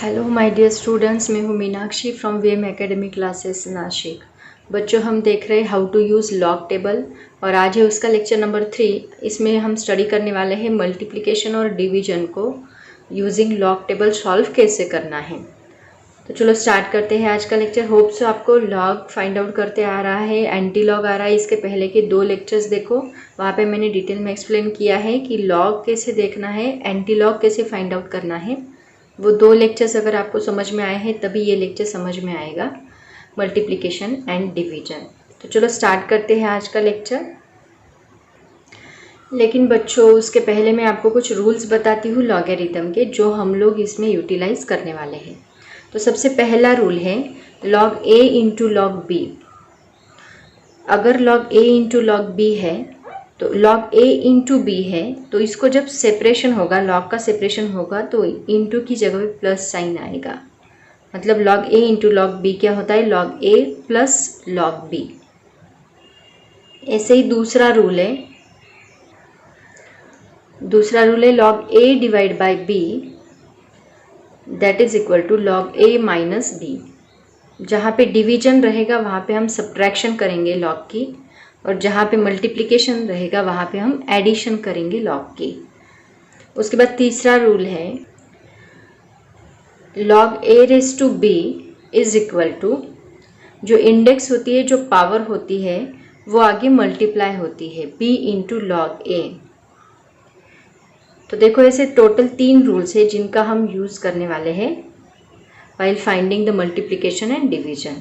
Hello my dear students, मैं हूँ Meenakshi from VM academy classes Nashik. बच्चों, हम देख रहे हैं how to use log table और आज है उसका लेक्चर नंबर 3। इसमें हम स्टडी करने वाले हैं मल्टीप्लिकेशन और डिवीजन को यूजिंग लॉग टेबल सॉल्व कैसे करना है। तो चलो स्टार्ट करते हैं आज का लेक्चर। होप सो आपको लॉग फाइंड आउट करते आ रहा है, एंटी लॉग आ रहा है। इसके पहले के 2 लेक्चर्स देखो, वहाँ पे मैंने डिटेल में एक्सप्लेन किया है कि लॉग कैसे देखना है, एंटी लॉग कैसे फाइंड आउट करना है। वो 2 लेक्चर्स अगर आपको समझ में आए हैं तभी ये लेक्चर समझ में आएगा, मल्टीप्लिकेशन एंड डिवीजन। तो चलो स्टार्ट करते हैं आज का लेक्चर। लेकिन बच्चों, उसके पहले मैं आपको कुछ रूल्स बताती हूँ लॉगरिथम के, जो हम लोग इसमें यूटिलाइज करने वाले हैं। तो सबसे पहला रूल है log a into log B. अगर log a into log B है तो लॉग ए इंटू बी है, तो इसको जब सेपरेशन होगा, लॉग का सेपरेशन होगा, तो इंटू की जगह पे प्लस साइन आएगा। मतलब log a into log b क्या होता है, log a plus log b. ऐसे ही दूसरा रूल है log a divide by b that is equal to log a minus b. जहाँ पे डिवीजन रहेगा वहाँ पे हम सब्ट्रैक्शन करेंगे लॉग की, और जहाँ पे मल्टीप्लिकेशन रहेगा वहाँ पे हम एडिशन करेंगे लॉग की। उसके बाद तीसरा रूल है log a raise to b is equal to, जो इंडेक्स होती है, जो पावर होती है, वो आगे मल्टीप्लाई होती है बी इंटू लॉग ए। तो देखो, ऐसे टोटल 3 रूल्स है जिनका हम यूज़ करने वाले हैं while finding the multiplication and division,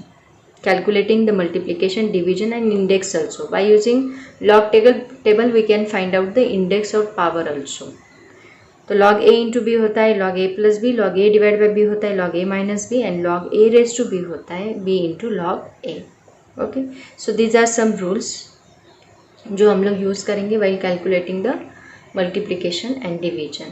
calculating the multiplication, division and index also. By using log table we can find out the index of power also. तो log a इंटू बी होता है log a plus b, log a divide by b होता है log a minus b, and log a raise to b होता है b into log a. Okay, so these are some rules जो हम लोग use करेंगे while calculating the multiplication and division.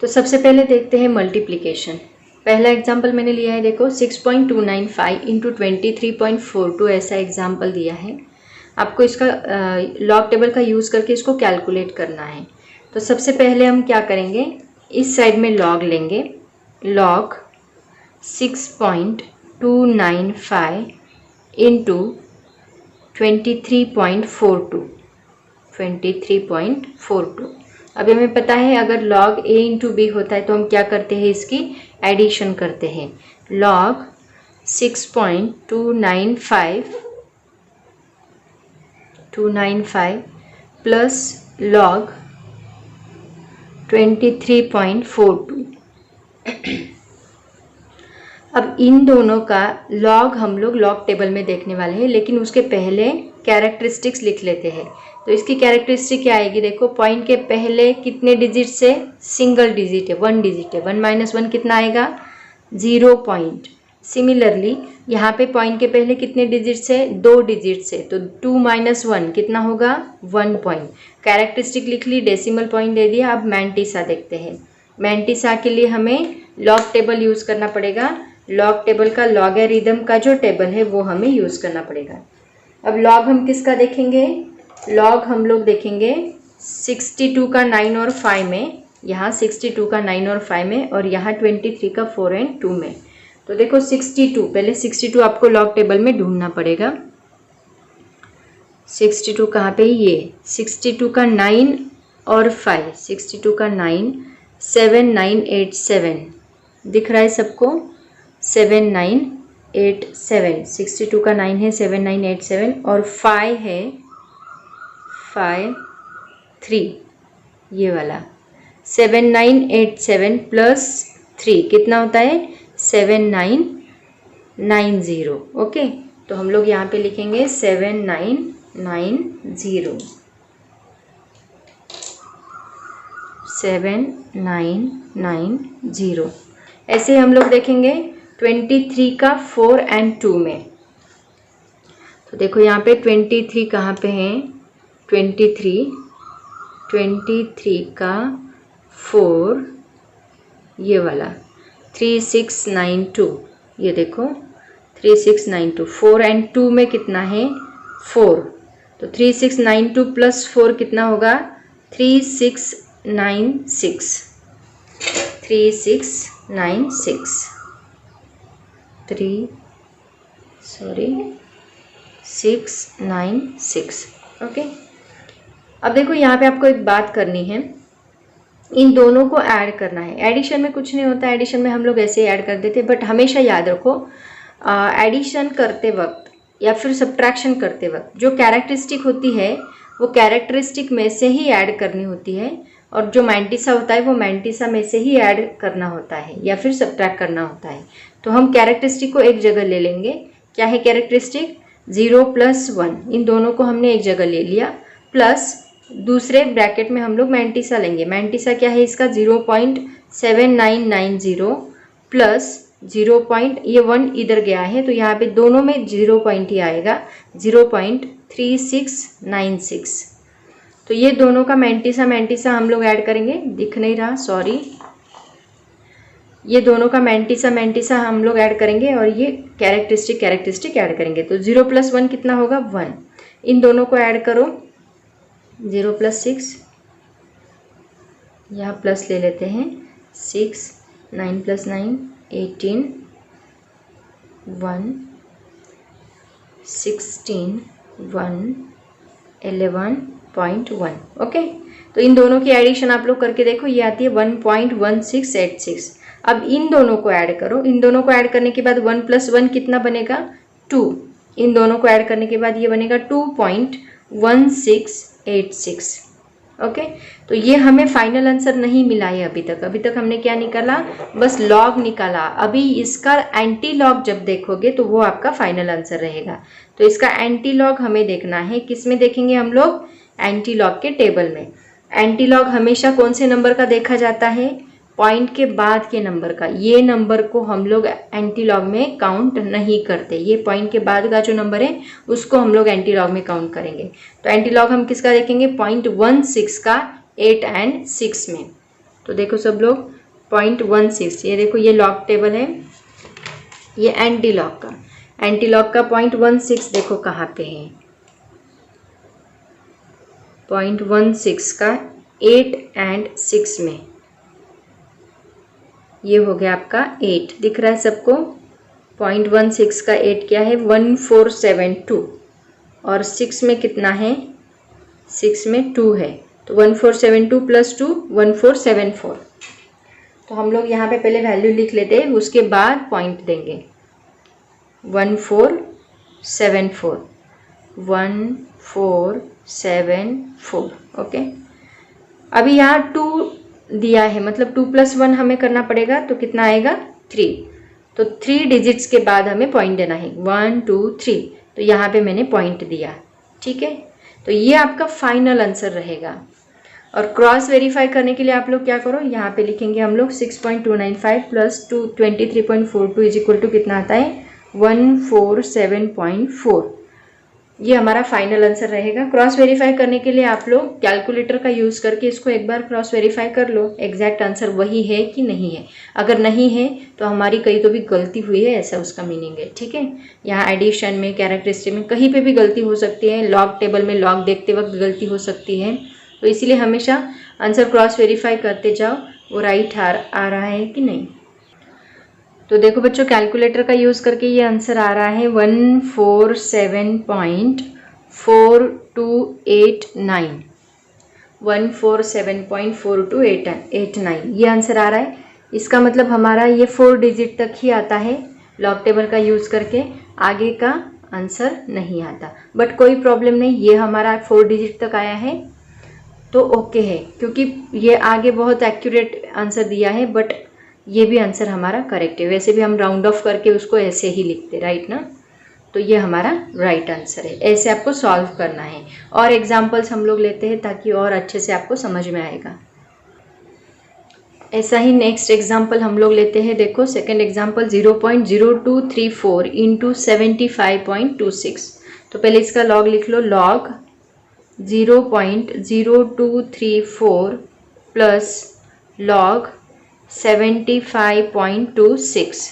तो सबसे पहले देखते हैं मल्टीप्लिकेशन। पहला एग्जाम्पल मैंने लिया है, देखो 6.295 इंटू 23.42 ऐसा एग्जाम्पल दिया है। आपको इसका लॉग टेबल का यूज़ करके इसको कैलकुलेट करना है। तो सबसे पहले हम क्या करेंगे, इस साइड में लॉग लेंगे, लॉग 6.295 इंटू 23.42। अभी हमें पता है अगर log a इंटू बी होता है तो हम क्या करते हैं, इसकी एडिशन करते हैं। log 6.295 plus log 23.42। अब इन दोनों का log हम लोग log टेबल में देखने वाले हैं, लेकिन उसके पहले कैरेक्टरिस्टिक्स लिख लेते हैं। तो इसकी कैरेक्टरिस्टिक क्या आएगी, देखो, पॉइंट के पहले कितने डिजिट से, सिंगल डिजिट है, 1 डिजिट है, 1 माइनस 1 कितना आएगा, 0 पॉइंट। सिमिलरली यहाँ पे पॉइंट के पहले कितने डिजिट से, 2 डिजिट से, तो 2 माइनस 1 कितना होगा, 1 पॉइंट। कैरेक्टरिस्टिक लिख ली, डेसिमल पॉइंट दे दिया। अब मैंटिसा देखते हैं। मैंटिसा के लिए हमें लॉग टेबल यूज़ करना पड़ेगा। लॉग टेबल का लॉगरिथम का जो टेबल है वो हमें यूज़ करना पड़ेगा। अब लॉग हम किसका देखेंगे, लॉग हम लोग देखेंगे 62 का 9 और 5 में, यहाँ 62 का 9 और 5 में, और यहाँ 23 का 4 और 2 में। तो देखो 62, पहले 62 आपको लॉग टेबल में ढूंढना पड़ेगा। 62 कहाँ पे, ये 62 का 9 और 5, 62 का 9, 7987 दिख रहा है सबको, 7987। 62 का 9 है 7987, और 5 है 53, ये वाला 7987 प्लस 3 कितना होता है, 7990। ओके, तो हम लोग यहाँ पे लिखेंगे 7990। ऐसे हम लोग देखेंगे 23 का 4 और 2 में। तो देखो यहाँ पे 23 कहाँ पे हैं, 23 का 4, ये वाला 3692, ये देखो 3692, 4 और 2 में कितना है, 4, तो 3692 प्लस 4 कितना होगा, 3696। 696 ओके। अब देखो यहाँ पे आपको एक बात करनी है, इन दोनों को ऐड करना है। एडिशन में कुछ नहीं होता, एडिशन में हम लोग ऐसे ही ऐड कर देते, बट हमेशा याद रखो एडिशन करते वक्त या फिर सब्ट्रैक्शन करते वक्त जो कैरेक्टरिस्टिक होती है वो कैरेक्टरिस्टिक में से ही ऐड करनी होती है, और जो मैंटिसा होता है वो मैंटिसा में से ही ऐड करना होता है या फिर सब्ट्रैक्ट करना होता है। तो हम कैरेक्टरिस्टिक को एक जगह ले लेंगे। क्या है कैरेक्टरिस्टिक? 0 + 1, इन दोनों को हमने एक जगह ले लिया, प्लस दूसरे ब्रैकेट में हम लोग मैंटिसा लेंगे। मैंटिसा क्या है इसका? 0.7990 प्लस 0. ये 1 इधर गया है तो यहाँ पे दोनों में 0 पॉइंट ही आएगा, 0.3696। तो ये दोनों का मैंटिसा हम लोग ऐड करेंगे। दिख नहीं रहा, सॉरी। ये दोनों का मैंटिसा हम लोग ऐड करेंगे और ये कैरेक्टरिस्टिक ऐड करेंगे। तो 0 + 1 कितना होगा? 1। इन दोनों को ऐड करो। 0 + 6, यहाँ प्लस ले लेते हैं, 6, 9 + 9 18, 1, 16, 1, 11.1 ओके। तो इन दोनों की एडिशन आप लोग करके देखो, ये आती है 1.1686। अब इन दोनों को ऐड करो। इन दोनों को ऐड करने के बाद 1 + 1 कितना बनेगा? 2। इन दोनों को ऐड करने के बाद ये बनेगा 2.1686 ओके। तो ये हमें फाइनल आंसर नहीं मिला है अभी तक हमने क्या निकाला? बस लॉग निकाला। अभी इसका एंटी लॉग जब देखोगे तो वो आपका फाइनल आंसर रहेगा। तो इसका एंटी लॉग हमें देखना है। किस में देखेंगे हम लोग? एंटी लॉग के टेबल में। एंटी लॉग हमेशा कौन से नंबर का देखा जाता है? पॉइंट के बाद के नंबर का। ये नंबर को हम लोग एंटी लॉग में काउंट नहीं करते। ये पॉइंट के बाद का जो नंबर है उसको हम लोग एंटी लॉग में काउंट करेंगे। तो एंटी लॉग हम किसका देखेंगे? 0.16 का 8 और 6 में। तो देखो सब लोग 0.16, ये देखो ये लॉग टेबल है, ये एंटी लॉग का। एंटी लॉग का 0.16 देखो कहाँ पे है? 0.16 का 8 और 6 में। ये हो गया आपका 8, दिख रहा है सबको? 0.16 का 8 क्या है? 1472। और 6 में कितना है? 6 में 2 है, तो 1472 + 2 1474। तो हम लोग यहाँ पे पहले वैल्यू लिख लेते हैं, उसके बाद पॉइंट देंगे। 1474 1474 ओके। अभी यहाँ 2 दिया है, मतलब 2 + 1 हमें करना पड़ेगा, तो कितना आएगा? 3। तो 3 डिजिट्स के बाद हमें पॉइंट देना है, 1 2 3। तो यहाँ पे मैंने पॉइंट दिया, ठीक है। तो ये आपका फाइनल आंसर रहेगा। और क्रॉस वेरीफाई करने के लिए आप लोग क्या करो, यहाँ पे लिखेंगे हम लोग 6.295 + 23.42 = कितना आता है? 147.4। ये हमारा फाइनल आंसर रहेगा। क्रॉस वेरीफाई करने के लिए आप लोग कैलकुलेटर का यूज़ करके इसको एक बार क्रॉस वेरीफाई कर लो, एग्जैक्ट आंसर वही है कि नहीं है। अगर नहीं है तो हमारी कहीं तो भी गलती हुई है, ऐसा उसका मीनिंग है, ठीक है। यहाँ एडिशन में, कैरेक्टरिस्टिक में, कहीं पे भी गलती हो सकती है। लॉग टेबल में लॉग देखते वक्त गलती हो सकती है, तो इसीलिए हमेशा आंसर क्रॉस वेरीफाई करते जाओ वो राइट आ रहा है कि नहीं। तो देखो बच्चों, कैलकुलेटर का यूज़ करके ये आंसर आ रहा है 147.4289 147.4289 ये आंसर आ रहा है। इसका मतलब हमारा ये 4 डिजिट तक ही आता है लॉग टेबल का यूज़ करके, आगे का आंसर नहीं आता। बट कोई प्रॉब्लम नहीं, ये हमारा 4 डिजिट तक आया है तो ओके है, क्योंकि ये आगे बहुत एक्यूरेट आंसर दिया है, बट ये भी आंसर हमारा करेक्ट है। वैसे भी हम राउंड ऑफ करके उसको ऐसे ही लिखते, राइट ना। तो ये हमारा राइट आंसर है। ऐसे आपको सॉल्व करना है, और एग्जांपल्स हम लोग लेते हैं ताकि और अच्छे से आपको समझ में आएगा। ऐसा ही नेक्स्ट एग्जांपल हम लोग लेते हैं। देखो सेकंड एग्जांपल 0.0234 × 75.26। तो पहले इसका लॉग लिख लो, लॉग 0.0234 प्लस लॉग 75.26।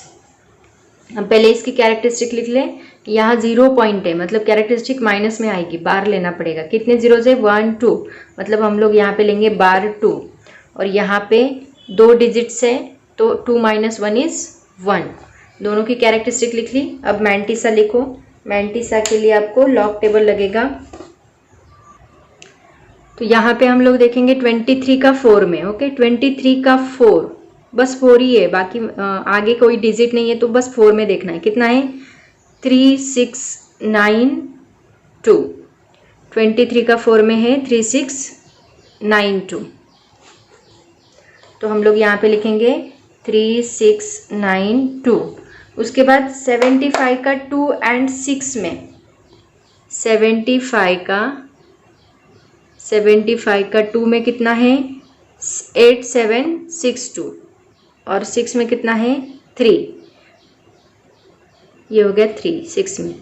अब पहले इसकी कैरेक्टरिस्टिक लिख लें। यहाँ 0 पॉइंट है, मतलब कैरेक्टरिस्टिक माइनस में आएगी, बार लेना पड़ेगा। कितने जीरो से? 1 2, मतलब हम लोग यहाँ पे लेंगे बार 2, और यहाँ पे 2 डिजिट्स है तो 2 - 1 इज 1। दोनों की कैरेक्टरिस्टिक लिख ली। अब मैंटिसा लिखो। मैंटिसा के लिए आपको लॉग टेबल लगेगा। तो यहाँ पे हम लोग देखेंगे 23 का 4 में। ओके, 23 का 4, बस 4 ही है, बाकी आगे कोई डिजिट नहीं है, तो बस 4 में देखना है। कितना है? 3 6 9 2। 23 का 4 में है 3 6 9 2। तो हम लोग यहाँ पे लिखेंगे 3 6 9 2। उसके बाद 75 का 2 और 6 में, 75 का 2 में कितना है? 8 7 6 2, और 6 में कितना है? 3। ये हो गया 3 6 में।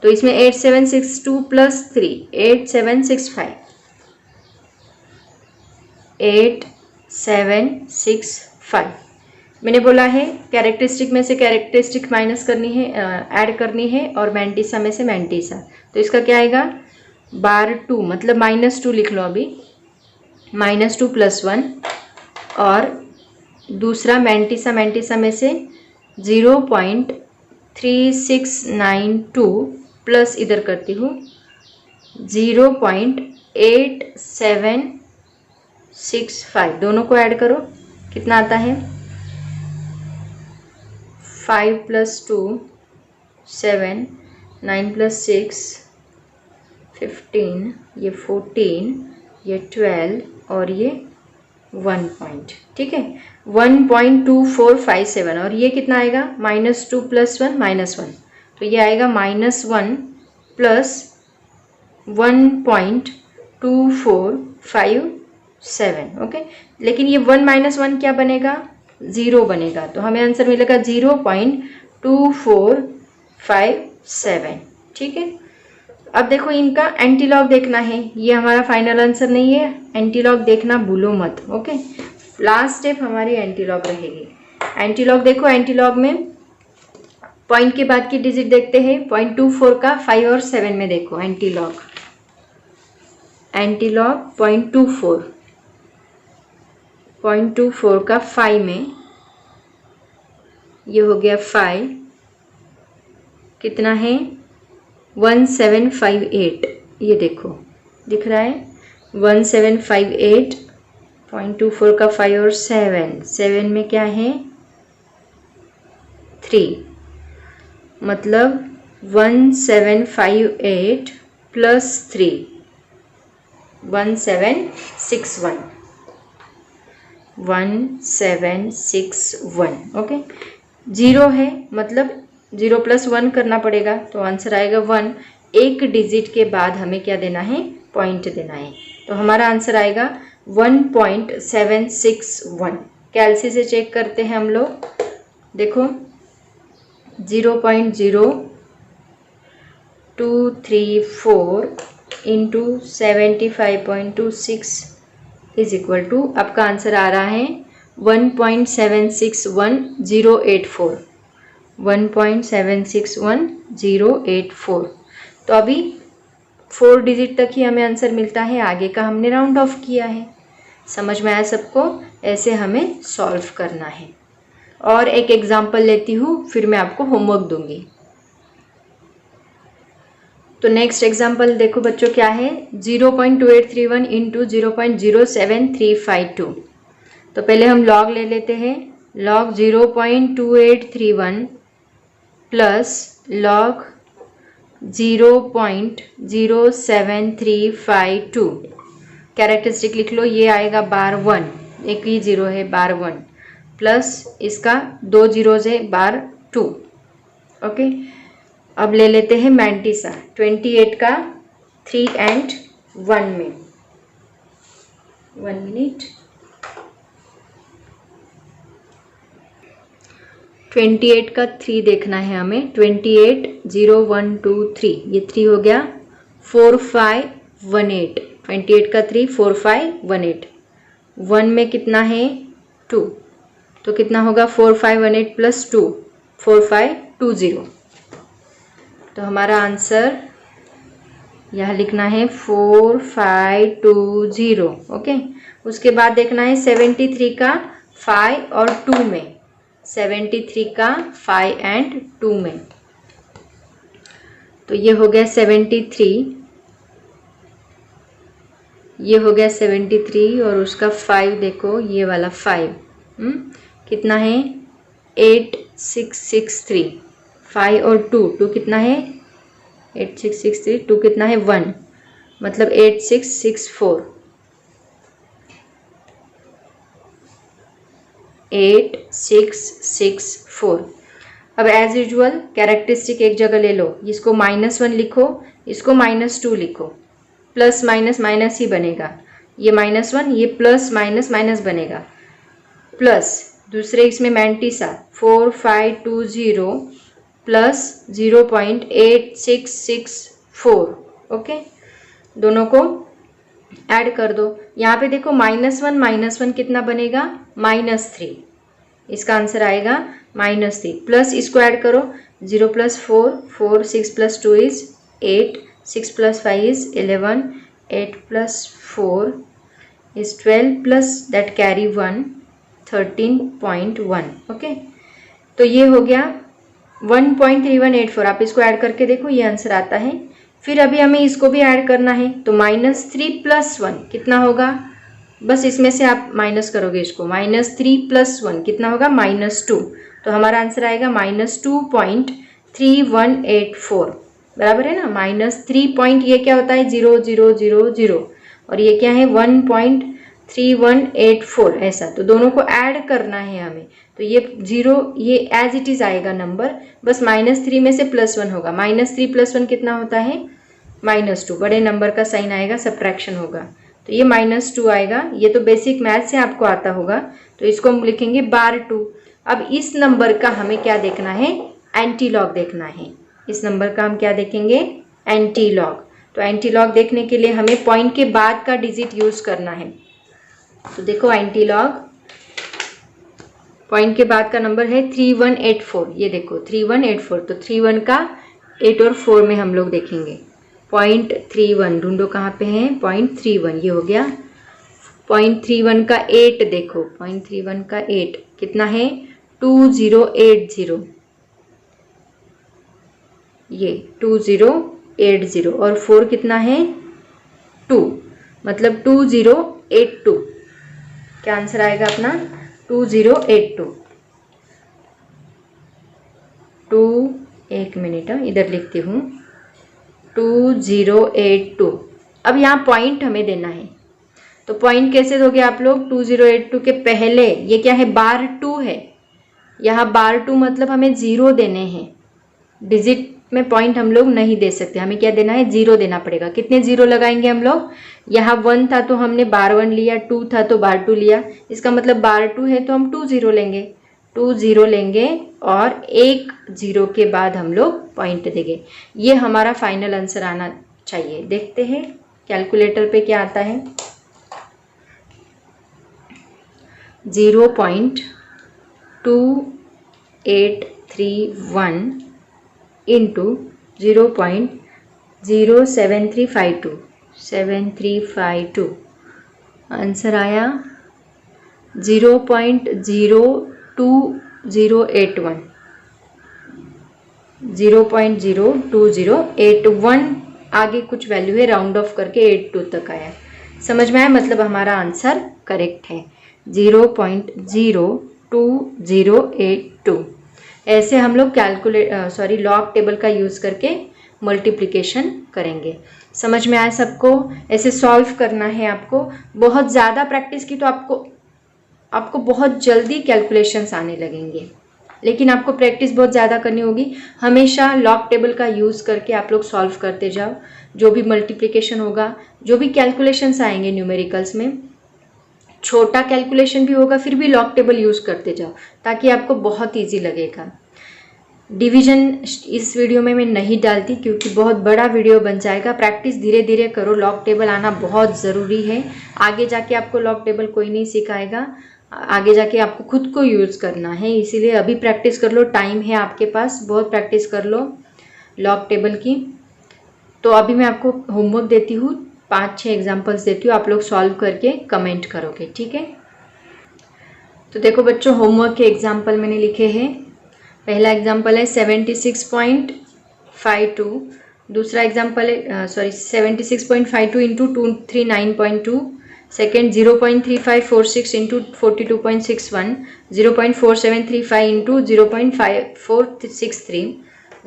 तो इसमें 8 7 6 2 प्लस 3 8 7 6 5, 8 7 6 5। मैंने बोला है कैरेक्टरिस्टिक में से कैरेक्टरिस्टिक माइनस करनी है, ऐड करनी है, और मैंटिसा में से मैंटिसा। तो इसका क्या आएगा? बार 2, मतलब -2 लिख लो अभी, -2 + 1। और दूसरा मैंटिसा में से 0.3692 प्लस इधर करती हूँ 0.8765। दोनों को ऐड करो, कितना आता है? 5 + 2 7, 9 + 6 15, ये 14, ये 12, और ये 1 पॉइंट। ठीक है, 1.2457। और ये कितना आएगा? -2 + 1 -1। तो ये आएगा -1 + 1.2457। ओके, लेकिन ये 1 - 1 क्या बनेगा? 0 बनेगा। तो हमें आंसर मिलेगा 0.2457। ठीक है, अब देखो इनका एंटीलॉग देखना है। ये हमारा फाइनल आंसर नहीं है, एंटीलॉग देखना भूलो मत। ओके, लास्ट स्टेप हमारी एंटीलॉग रहेगी। एंटीलॉग देखो, एंटीलॉग में पॉइंट के बाद की डिजिट देखते हैं। 0.24 का 5 और 7 में देखो एंटीलॉग। 0.24 का 5 में, ये हो गया 5, कितना है? 1758। ये देखो दिख रहा है 1758। 0.24 का 5 और 7 में क्या है? 3, मतलब 1758 + 3 1761। 1761। ओके, 0 है, मतलब 0 + 1 करना पड़ेगा, तो आंसर आएगा 1। एक डिजिट के बाद हमें क्या देना है? पॉइंट देना है। तो हमारा आंसर आएगा 1.761। कैलसी से चेक करते हैं हम लोग। देखो 0.0234 × 75.26 = आपका आंसर आ रहा है 1.761084। 1.761084। तो अभी 4 डिजिट तक ही हमें आंसर मिलता है, आगे का हमने राउंड ऑफ किया है। समझ में आया सबको? ऐसे हमें सॉल्व करना है। और एक एग्जाम्पल लेती हूँ, फिर मैं आपको होमवर्क दूंगी। तो नेक्स्ट एग्जाम्पल देखो बच्चों क्या है? 0.2831 × 0.07352। तो पहले हम लॉग ले लेते हैं। Log 0.2831 plus log 0.07352। कैरेक्टरिस्टिक लिख लो, ये आएगा बार 1, एक ही 0 है, बार 1, प्लस इसका 2 जीरोज है, बार 2। ओके, अब ले लेते हैं मैंटिसा। 28 का 3 और 1 में, 1 मिनट। 28 का 3 देखना है हमें। 28 0 1 2 3, ये 3 हो गया। 4 5 1 8। 28 का 3 4 5 1 8। 1 में कितना है? 2, तो कितना होगा? 4 5 1 8 + 2 4 5 2 0। तो हमारा आंसर यहाँ लिखना है 4 5 2 0। ओके, उसके बाद देखना है 73 का 5 और 2 में, 73 का 5 एंड 2 में, तो ये हो गया 73, ये हो गया 73 और उसका 5 देखो, ये वाला 5 कितना है 8663, 5 और 2 कितना है 8663, 2 कितना है 1, मतलब 8664, 8664। अब एज यूजुअल कैरेक्टरिस्टिक एक जगह ले लो, इसको -1 लिखो, इसको -2 लिखो, प्लस माइनस माइनस ही बनेगा, ये -1, ये प्लस माइनस माइनस बनेगा, प्लस दूसरे इसमें मैंटिसा 4520 प्लस 0.8664, ओके, दोनों को ऐड कर दो। यहाँ पे देखो -1 कितना बनेगा -3, इसका आंसर आएगा -3, प्लस इसको ऐड करो 0 + 4, 4 6 + 2 is 8, 6 + 5 is 11, 8 + 4 is 12 plus that carry 1, 13.1, okay. तो ये हो गया 1.3184, आप इसको ऐड करके देखो, ये आंसर आता है। फिर अभी हमें इसको भी ऐड करना है, तो -3 + 1 कितना होगा, बस इसमें से आप माइनस करोगे इसको, -3 + 1 कितना होगा -2, तो हमारा आंसर आएगा -2.3184, बराबर है ना। -3 पॉइंट ये क्या होता है 0 0 0 0 और ये क्या है 1.3184, ऐसा, तो दोनों को ऐड करना है हमें, तो ये 0 ये एज इट इज आएगा नंबर, बस -3 में से +1 होगा, -3 + 1 कितना होता है -2, बड़े नंबर का साइन आएगा, सब्ट्रैक्शन होगा, तो ये -2 आएगा। ये तो बेसिक मैथ से आपको आता होगा, तो इसको हम लिखेंगे /2। अब इस नंबर का हमें क्या देखना है, एंटी लॉग देखना है। इस नंबर का हम क्या देखेंगे, एंटी लॉग। तो एंटी लॉग देखने के लिए हमें पॉइंट के बाद का डिजिट यूज करना है। तो देखो एंटी लॉग, पॉइंट के बाद का नंबर है 3184, ये देखो 3184, तो 31 का 8 और 4 में हम लोग देखेंगे। 0.31 ढूंढो कहाँ पे है, 0.31 ये हो गया। 0.31 का 8 देखो, 0.31 का 8 कितना है 2080, ये 2080 और 4 कितना है 2, मतलब 2082, क्या आंसर आएगा अपना 2082। 2 एक मिनट इधर लिखती हूँ 2082। अब यहाँ पॉइंट हमें देना है, तो पॉइंट कैसे दोगे आप लोग, 2082 के पहले ये क्या है /2 है, यहाँ /2 मतलब हमें 0 देने हैं, डिजिट में पॉइंट हम लोग नहीं दे सकते, हमें क्या देना है 0 देना पड़ेगा। कितने 0 लगाएंगे हम लोग, यहाँ 1 था तो हमने /1 लिया, 2 था तो /2 लिया, इसका मतलब /2 है तो हम 2 0 लेंगे, 2 0 लेंगे और 1 0 के बाद हम लोग पॉइंट देंगे। ये हमारा फाइनल आंसर आना चाहिए। देखते हैं कैलकुलेटर पे क्या आता है। 0.2831 इंटू 0.07352 आंसर आया 0.02081, 0.02081, आगे कुछ वैल्यू है, राउंड ऑफ करके 82 तक आया। समझ में आया, मतलब हमारा आंसर करेक्ट है 0.02082। ऐसे हम लोग लॉग टेबल का यूज़ करके मल्टीप्लिकेशन करेंगे। समझ में आया सबको, ऐसे सॉल्व करना है आपको। बहुत ज़्यादा प्रैक्टिस की तो आपको बहुत जल्दी कैलकुलेशंस आने लगेंगे, लेकिन आपको प्रैक्टिस बहुत ज़्यादा करनी होगी। हमेशा लॉग टेबल का यूज़ करके आप लोग सॉल्व करते जाओ, जो भी मल्टीप्लिकेशन होगा, जो भी कैलकुलेशंस आएंगे न्यूमेरिकल्स में, छोटा कैलकुलेशन भी होगा फिर भी लॉग टेबल यूज़ करते जाओ, ताकि आपको बहुत ईजी लगेगा। डिवीजन इस वीडियो में मैं नहीं डालती क्योंकि बहुत बड़ा वीडियो बन जाएगा। प्रैक्टिस धीरे धीरे करो, लॉग टेबल आना बहुत ज़रूरी है। आगे जाके आपको लॉग टेबल कोई नहीं सिखाएगा, आगे जाके आपको खुद को यूज़ करना है, इसीलिए अभी प्रैक्टिस कर लो, टाइम है आपके पास, बहुत प्रैक्टिस कर लो लॉग टेबल की। तो अभी मैं आपको होमवर्क देती हूँ, 5-6 एग्जाम्पल्स देती हूँ, आप लोग सॉल्व करके कमेंट करोगे, ठीक है। तो देखो बच्चों, होमवर्क के एग्जाम्पल मैंने लिखे हैं। पहला एग्जाम्पल है 76.52, दूसरा एग्जाम्पल है 76.52 into 239.2, second 0.3546 into 42.61, 0.4735 into 0.5463,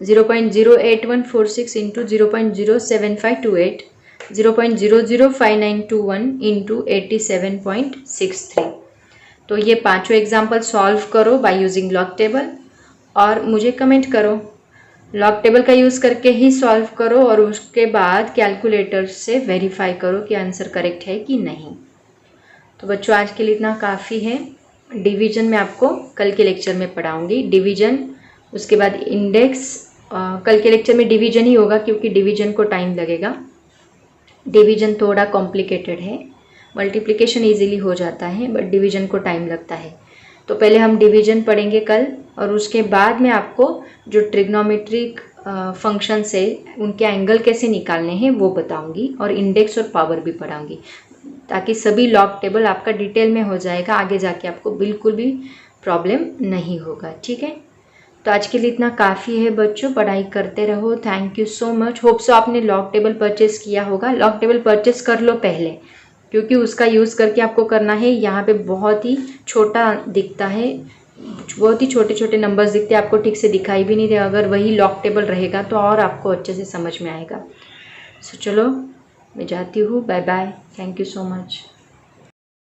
0.08146 into 0.07528, 0.005921 into 87.63। तो ये पांचों एग्जाम्पल सॉल्व करो बाय यूजिंग लॉग टेबल और मुझे कमेंट करो। लॉग टेबल का यूज़ करके ही सॉल्व करो और उसके बाद कैलकुलेटर से वेरीफाई करो कि आंसर करेक्ट है कि नहीं। तो बच्चों, आज के लिए इतना काफ़ी है। डिवीजन मैं आपको कल के लेक्चर में पढ़ाऊंगी। डिवीजन, उसके बाद इंडेक्स। कल के लेक्चर में डिवीजन ही होगा क्योंकि डिवीजन को टाइम लगेगा। डिवीजन थोड़ा कॉम्प्लिकेटेड है, मल्टीप्लिकेशन इजीली हो जाता है बट डिवीजन को टाइम लगता है। तो पहले हम डिवीजन पढ़ेंगे कल और उसके बाद मैं आपको जो ट्रिग्नोमेट्रिक फंक्शंस है उनके एंगल कैसे निकालने हैं वो बताऊंगी और इंडेक्स और पावर भी पढ़ाऊंगी, ताकि सभी लॉग टेबल आपका डिटेल में हो जाएगा। आगे जाके आपको बिल्कुल भी प्रॉब्लम नहीं होगा। ठीक है, तो आज के लिए इतना काफ़ी है बच्चों। पढ़ाई करते रहो। Thank you so much. Hope so आपने लॉग टेबल परचेस किया होगा। लॉग टेबल परचेस कर लो पहले, क्योंकि उसका यूज़ करके आपको करना है। यहाँ पे बहुत ही छोटा दिखता है, बहुत ही छोटे छोटे नंबर्स दिखते हैं, आपको ठीक से दिखाई भी नहीं दे। अगर वही लॉग टेबल रहेगा तो और आपको अच्छे से समझ में आएगा। सो चलो, मैं जाती हूँ। Bye bye. Thank you so much.